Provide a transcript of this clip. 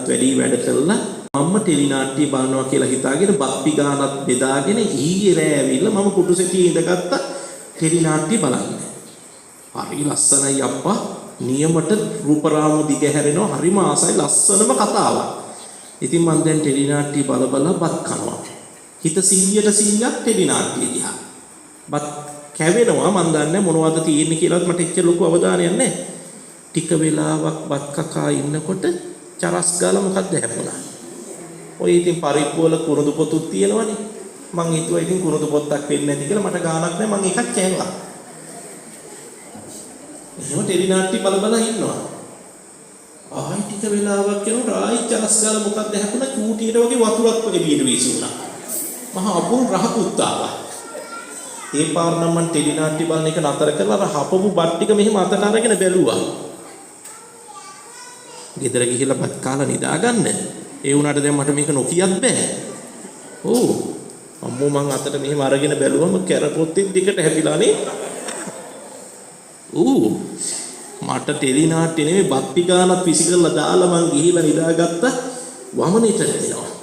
වැඩි වැඩ කළා මම ටෙලි නාට්‍ය බලනවා කියලා හිතාගෙන බප්පි ගානත් බෙදාගෙන ඊයේ රෑ ඇවිල්ලා මම කුටුසෙටියේ ඉඳගත්තා ටෙලි නාට්‍ය බලන්න. හරි ලස්සනයි අප්පා නියමට රූපරාමු දිග හැරෙනවා හරිම ආසයි ලස්සනම කතාවක්. ඉතින් මම දැන් ටෙලි නාට්‍ය බල බත් කනවා. හිත 100% ටෙලි නාට්‍ය දිහා. බත් කැවෙනවා මම දන්නේ මොනවද තියෙන්නේ කියලාත් මට එච්චර ලොකු අවධානයක් නැහැ. ටික වෙලාවක් බත් කකා ඉන්නකොට චරස් ගාලා මොකක්ද හැපුණා. ඔය ඉතින් පරිප්පු වල කුරුදු පොතුත් තියෙනවනේ. මං හිතුවා ඉතින් කුරුදු පොත්තක් වෙන්නේ නැති කියලා මට ගානක් නැහැ මං එකක් කෑවා. එහෙම ටෙලි නාට්‍ය බල ඉන්නවා. ආයි ටික වෙලාවක් යනකොට ආයි චරස් ගාලා මොකක්ද හැපුණා චූටියට වගේ වතුරක් වගේ බීඩ වීසුණා. මහා අපුරු රහකුත් ආවා. ඒ පාර නම් මං ටෙලි නාට්‍ය බලන එක නතර කරලා අර හපපු බත් ටික මෙහෙම අතට අරගෙන බැලුවා. ගෙදර ගිහිල්ලා බත් කාලා නිදාගන්න. ඒ වුණාට දැන් මට මේක නොකියත් බෑ. ඔව්. අම්මෝ මං අතට මෙහෙම අරගෙන බැලුවම කැරපොත්තෙන් දිගට හැදිලානේ. මට ටෙලි නාට්‍ය නෙමෙයි බත් පිකානත් පිසි කරලා දාලා මං ගිහිල්ලා නිදාගත්තා. වමනෙට දෙනවා.